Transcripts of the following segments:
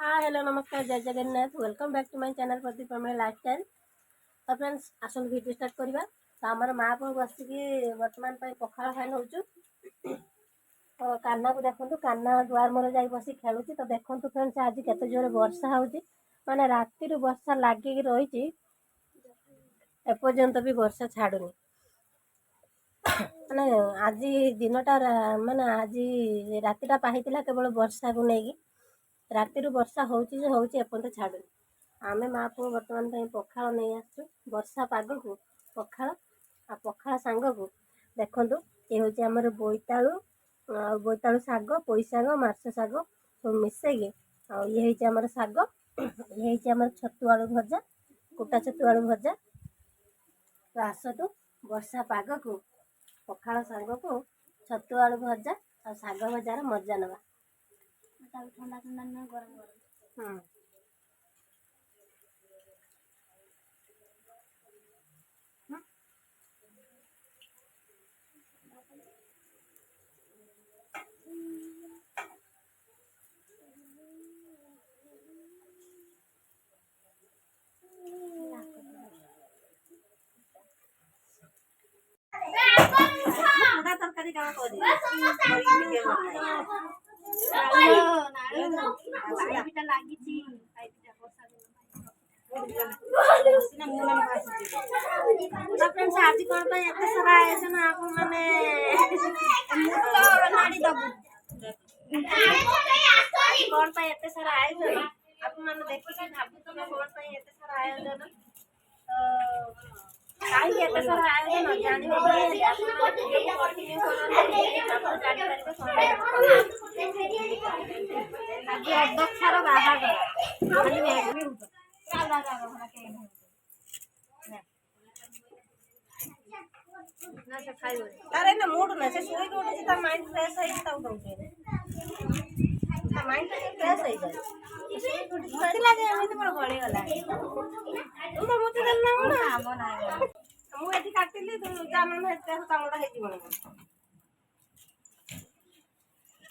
हाँ हेलो नमस्कार जय Jagannath welcome back to my channel Pradeep Prameya lifestyle. तो फ्रेंड्स आसन वीडियो स्टार्ट करवा। तो आमर माँ पुओ बसिकी बर्तमान पखाड़ खाई नौ। तो कान्ना को देखो कान्ना दुआर मोर जा बस खेलुची। तो देखो फ्रेंड्स आज केते जोरे वर्षा होची माने राति वर्षा लागिक रही एपर्यंत भी वर्षा छाड़ुनी। माने आज दिनटा माने आज रातिटा पाहितिला केवल वर्षा को लेकिन राति वर्षा होची एपर्यंत छाड़ुनी। आमे माँ पुओ बर्तमान पखाड़ नहीं आसु वर्षा पाग को पखाड़ आ पखाड़ सांग को देखु ये हूँ आमर बोईतालु शाग पोई शाग मार्श शाग सब मिसेगी ये आमर शाग ये आमर छतु आलू भजा कुटा छतु आलू भजा। तो आसतु वर्षा पाग को पखाड़ सांग को छतु आलू भजा और शाग भजार मजा नवा। ठंडा ठंडा ना गरम गरम तरकारी काम आज कौन एत सारा आयोजन आपको माने कौन एत सारा आयोजन आप मैंने देखिए भावुन कौन एत सारा आयोजन कहीं एत सारा आयोजन आज अध्यक्षर तारे ना मूड ना से सोई के उठे ता माइंड फ्रेश है ता उठे ता माइंड फ्रेश है जाय सोई के उठे मत लागे एमिति मोर गळी गला तू तो मते देल ना कोन हम ना मु एठी काटिली तू जानन हेते कामडा हे जीवन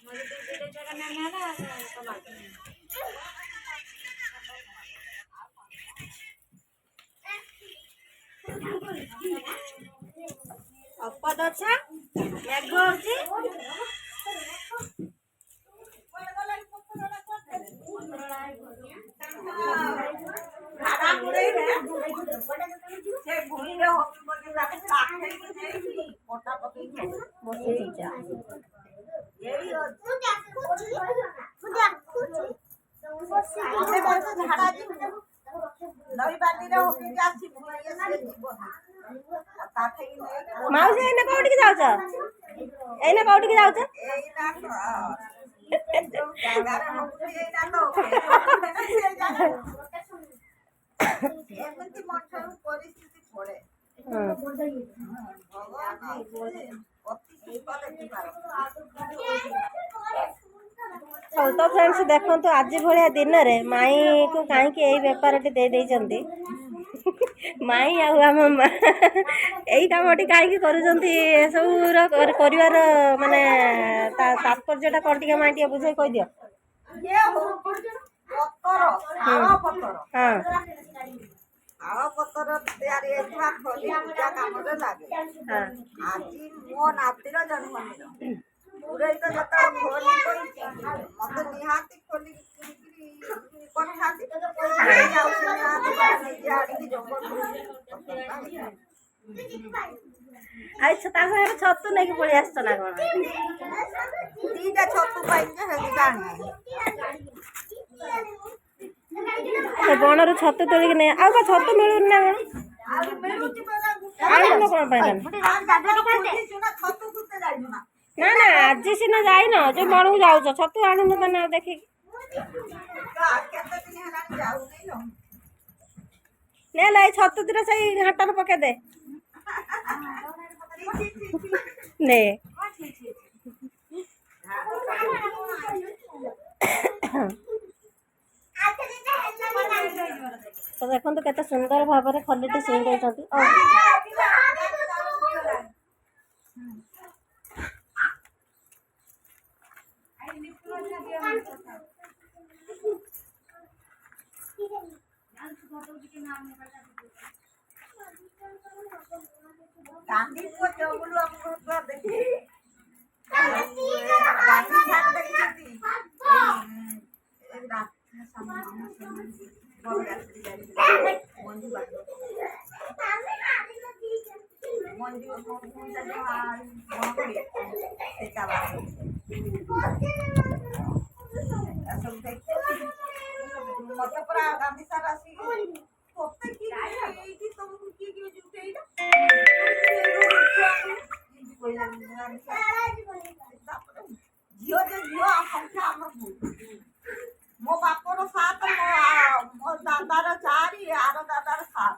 मोर दे जगह ना ना कमा अपद अच्छा मेघ होची भाड़ा पुरे रे से भूमि रे होबी बोली रात काखे के मोटा पकी बसे जा यही हमने बस झाड़ा जी नई बाली रे होबी जाची ये से जीव काखे की माउसी एने कोठी की जाउछ एने कोठी की जाउछ एना जागा होबी एना तो एमती मठर परिस्थिति पड़े तो फ्रेंड्स देखो आज भाया दिन में माई को कहीं बेपार दे देइचंती माई आम यही कम कहीं कर माने तात्पर्य कौन टे माई टे बुझे कह दियो। आव पतर तैयारी एथा खोली पूजा काम रे लागे आज मो नातीर जन्मदिन पूरे तो जता खोली कोई मते निहाती खोली कोन खाती आई जाउसी ना निजे आडी की जंगल आई छता से छतु नै के पळी आछत ना कोन दीटा छतु पाइ जे हेदी गाणी बनरू छतु तोलिक नहीं आ छतु मिलू ना ना ना आज सीना जाइन जो मन को जाऊ छतु आणु ना देखी ने छतु दिन से घाटर पके दे ने तो देखो केते सुंदर भाव में खलीटी सिंगाई गांधी को चौगुलू हमको देखिए गांधी ध्यान देखिए रात मत पूरा गांधी सार आसी झील झील संख्या मो बापर सात मो दादार चार आर दादार सात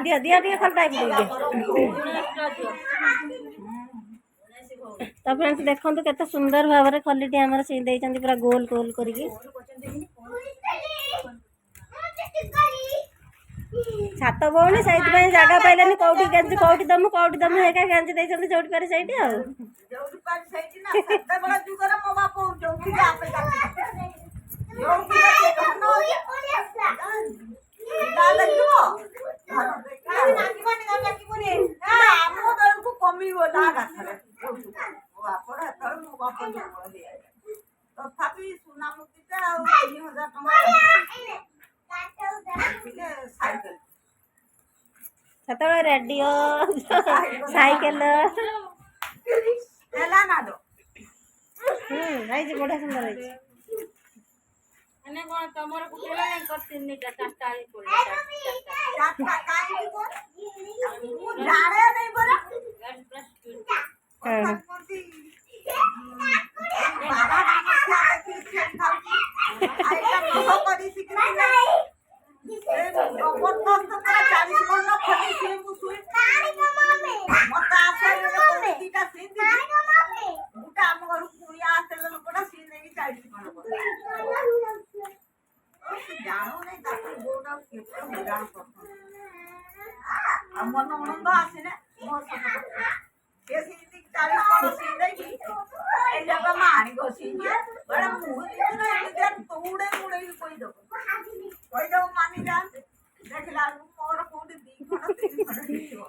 दिया दिया दिया खाली टाइम दे तो फ्रेंड्स देखो केते सुंदर भाव में खलीटी आमर सी देइचंदी पूरा गोल गोल करके छात बोनी से जगह पाइलानी कौटी गेंजी कौटी दमु हेका गेंजी देइचंदी जोटी पारे सैटी आ जोटी पारे सैटी ना सत्ता बड़ा जुगर मो बाप जोटी आपे जोटी कहनो ना देखो आमो बेल को कमी गोला गाथरे बापर हेतल मो बाप तथापि सुना मुक्तिटा 3000 टका साइकिल सेतबे रेडियो साइकिल एला ना दो आई जे बड़ा सुंदर है अने कोन तमर कुटेला नहीं करतिन नी चारटा आई पड़े चारटा काई को जाने नहीं बरा हां बाबा क्या देखि खाऊ आइला नो करी सिकरी जबरदस्त पूरा 40 घंटा खली से मुसुई मत आसे तीटा सीन दी बुटा हम घर पुरिया आसे लो बड़ा सीन नहीं 40 घंटा जानो नहीं ताकि गोडा केते हैरान करतो हम मन आनंद आसे ने बहुत ये सीन 40 घंटा सीन नहीं ए जगह मारी गोसी बड़ा मुंह इतना इधर तोड़े मुड़े कोई दो मानी जान देख ला मोर कोडी 2 घंटा 3 घंटा दियो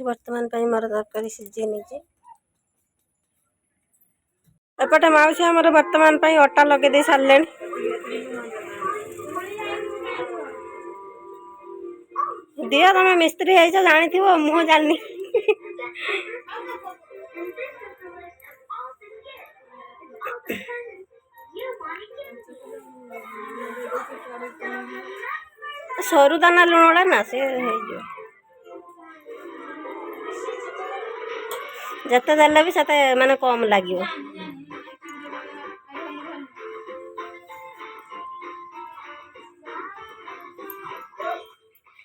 वर्तमान मोर तरकारी सीझे नहीं एपटे मौसी आमर वर्तमान अटा लगे दे सारे दिया तुम मिस्त्री है जानी मुह जानी सरू दाना लुणा ना से जते देले भी सते माने कम लागियो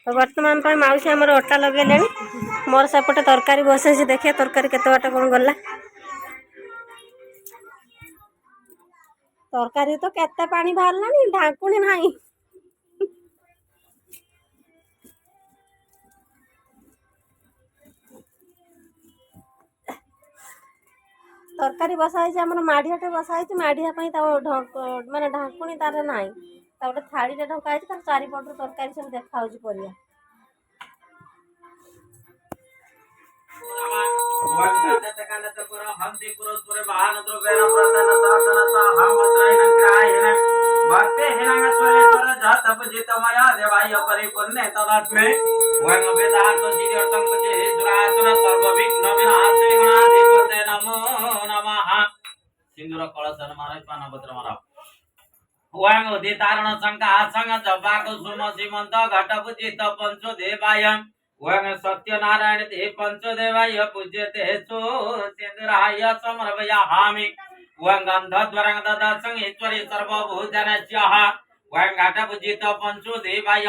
तो वर्तमान पर मौसी आमर अटा लगे मोर सेपटे तरकारी बसई देखिए तरकारी केते बाट कौन गला तरकारी तो केते पानी बाहरला ढाकुणी नाही तरकारी बसाई आमर माढ़ियाटे बसाई माढ़िया माने ढाकुणी तार ना गोटे थाड़ी ढकाई तार चारिपटर तरकारी सब देखा परिया सिंदूर कलशन मारे पानपत्र मारा वांग दे तारण शंका संग जबाक सुम सीमंत घट पूजित पंचो देवाय वांग सत्यनारायण ते पंचो देवाय पूज्यते सो सिंदूराय समर्पयामि वांग अंधद्वरंग ददा संगेश्वरी सर्वभूतनस्यः वांग घट पूजित पंचो देवाय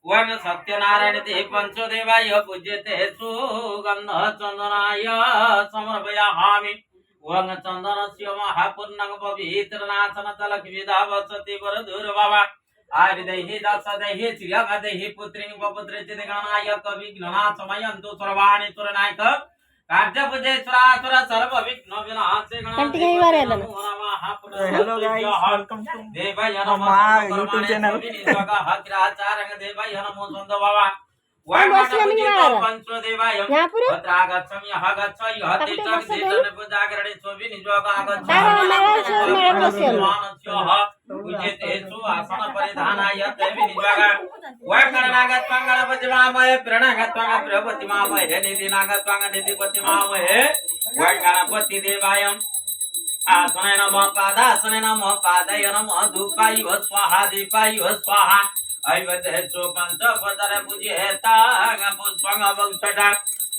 वांग सत्यनारायण ते पंचो देवाय पूज्यते सो गंध चंदनाय समर्पयामि वंग चंदन से महापूर्णंग पवित्र नाशन तलक विधा वसति वर दूर बाबा आरि देहि दस देहि श्रियं देहि पुत्रीं पपुत्रे चित गणनाय कवि गणना समयन्तु सर्वाणि सुरनायक कार्य पुजेश्वरासुर सर्व विघ्न विनाशे हेलो गाइस वेलकम टू देवाय माय यूट्यूब चैनल हक्राचारं देवाय नमो संत बाबा पंचो देवाय यहाँ पर भद्रागच्छं यः गच्छ यः तिष्ठति तिष्ठन् पूजाकरणे सोऽपि निजोगागच्छं उचितेषु आसन परिधानाय देवी निजोगा वैकरणागत्वां गणपतिमामहे प्रणगत्वां प्रभतिमामहे निधिनागत्वां निधिपतिमामहे वैकणपति देवाय आसने नमः पादासने नमः पादय नमः धूपाय स्वाहा दीपाय स्वाहा ऐवतेषु पंचपदर पूज्येता पुष्पं वंशटा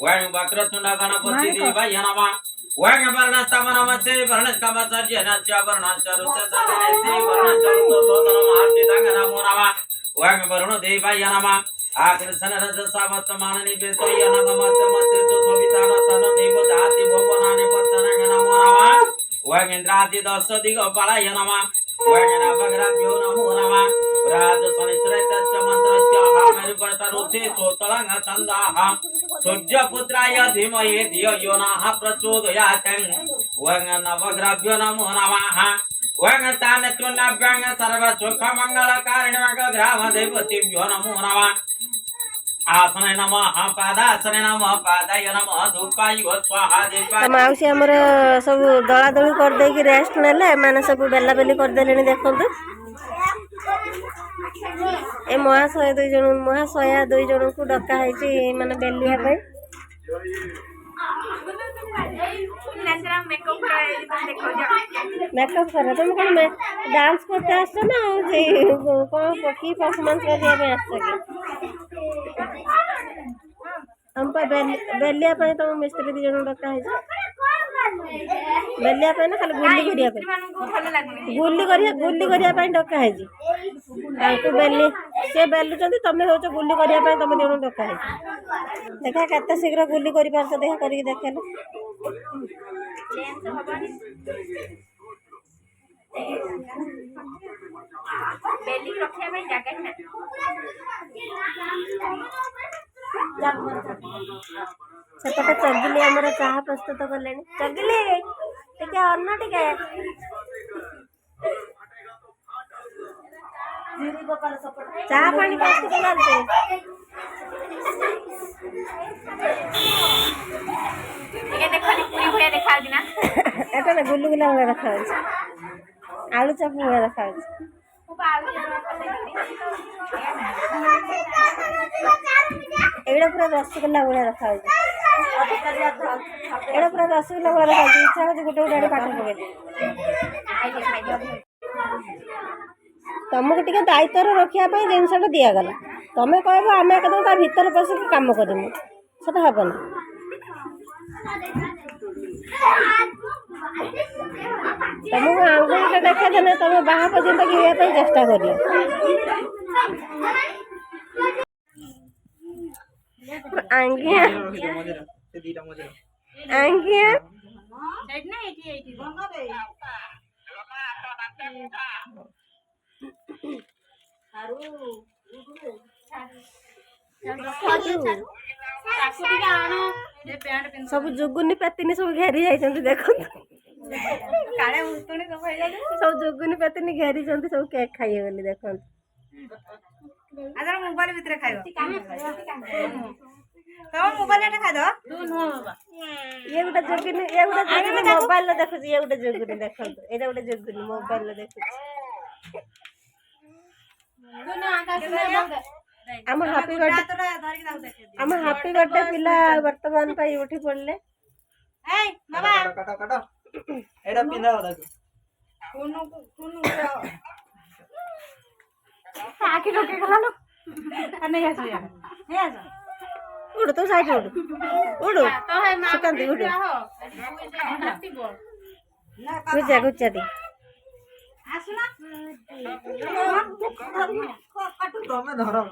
वैं वक्रतुण्ड गणपति देवाय नमः वैं वर्णस्तमनमसे वर्णस्कमसर्जनस्य वर्णस्य रुचसदनस्य वर्णस्य रुचसोदनमार्चितां नमो नमः वैं वरुण देवाय नमः आकृष्ण रजसावत्समाननि वेशय नमस्तमस्तेषु सवितारतन देवदाति भुवनानि पत्तनं नमो नमः वैं इन्द्रादि दश दिगपालाय नमः वैं नवग्रभ्यो नमो नमः राज शनिश्चरस्य मंत्रस्य हामेरुपर्तरुचे सोतलंग चंदाः सूर्यपुत्राय धीमहि धियो यो नः प्रचोदयात् वैं नवग्रभ्यो नमो नमः वैं स्थानत्वनाभ्यां सर्वसुखमङ्गलकारिण्यं ग्रामदेवतेभ्यो नमो नमः आसने नमः पादासने नमः पादाय नमः धूपाय स्वाहा दीपाय माउसी हमर सब दला दली कर दे कि रेस्ट नेले माने सब बेला बेली कर देलेनी देखंतु ए महाशय दुई जन को डका है माने बेलिया पे मेकअप कर तुम कौन डांस करते आसो ना कौन की परफॉर्मेंस कर हम बेलिया पे तुम मिस्त्री दी जन डका है बेलिया पे ना खाली गुल्ली करिया डका है बेली से बेलुचंदी तमें हो गुल्ली करिया तुम जन डका है देखा केते शीघ्र गुल्ली कर पारछ देखा करके देखेलो बेली रखिया में जगह है सेपटे चगिली आमर चाह प्रस्तुत कले चगिली टिके अन्न टिके चाह पानी प्रस्तुत करते ये देखो पूरी भैया देखा ना एटा ना गुल्लू गुला वाला रखा है आलू चप वाला रखा है एड़ा पूरा रसगुल्ला वाला रखा है एड़ा पूरा रसगुल्ला वाला रखा है इच्छा हो गोटे गोटे पाठ पके तुमको टिके दायित्व रखा जिनसा दिगला तुम कह आम एकदम भीतर पशिक कम करमु से हेनी तुमको आंगुल देखा देने तुम बाहा पर्यंत गिरवाई चेष्टा कर आंगिया आंगिया सब जुगुनी पेतिनी सब घेरी जाइछन्ति देखो काले मुतुनी सब हो जाय सब जुगुनी पेतिनी घेरी छन्ति सब केक खाइए बोली देखो आदर मोबाइल भीतर खाइबो तो मोबाइल एटा खाइ दो तू नो बाबा ये गोटे जुगुनी मोबाइल रे देखु ये गोटे जुगुनी देखो एटा गोटे जुगुनी मोबाइल रे देखु तू ना आकाश में हम हैप्पी बर्थडे पिला वर्तमान पाई उठी पड़ले ए बाबा काटो काटो एडा पिंदा होदा कुनु आके लोके गला लो नहीं आसो यार हे आसो उड़ तो साइड उड़ तो है मां सुकांती उड़ हो हत्ती बोल गुच्चा गुच्चा दी आसुना काटो तमे धरो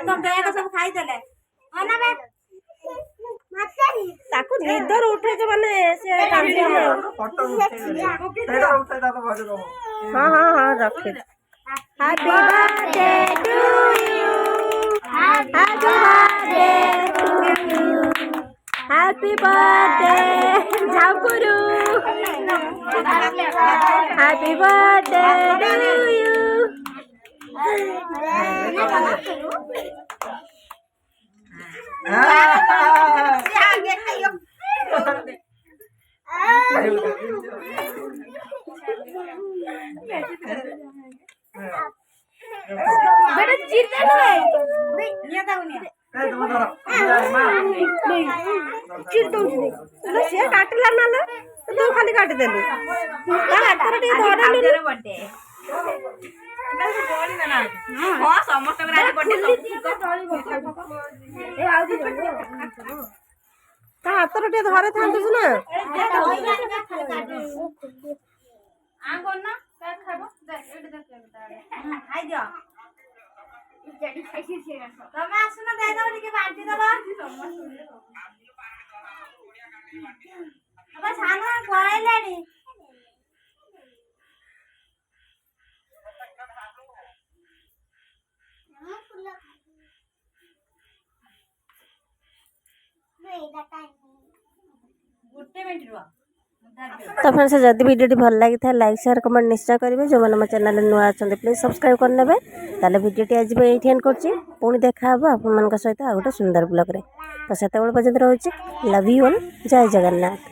तो दया सब खाई देले ओना बे ତାକୁ ନିଦରୁ ଉଠେଇଛ ମାନେ ସେ କାନ୍ଦିବ ଆଉ। ଫଟୋ ଉଠେଇଦେବେ ଉଠେଇଦା ତ ଭାଜ ଦବ ହଁ ହଁ ହଁ ରଖି Happy birthday to you. Happy birthday to you. Happy birthday Jhampuru. Happy birthday to you. बेटा चिरते नहीं निया ताऊ निया चिर दउछि से काटला ना लो तू खाली काट देलु ता हाथ रे धरलु तेरे बर्थडे हां समस्त के आज बर्थडे ए आउ दी ता हाथ रे धरे थांदुस ना आ कोन ना का खाबो देख एडी देख खाइ दियो जडी खाइ छी तमे आसुना दे दो टिके बांटी दबा अब साना पळाइलानी गुटे मिनिट रुआ तो फ्रेंड्स जदि वीडियो भल लगी था लाइक शेयर कमेंट निश्चय करेंगे जो मैंने मो चैनल नुआ अच्छा प्लीज सब्सक्राइब करने ताले वीडियो आज ये एंड कर देखा आप सहित आ गोटे सुंदर ब्लॉग रे तो से पर्यटन रोचे लव यू ऑल जय जगन्नाथ।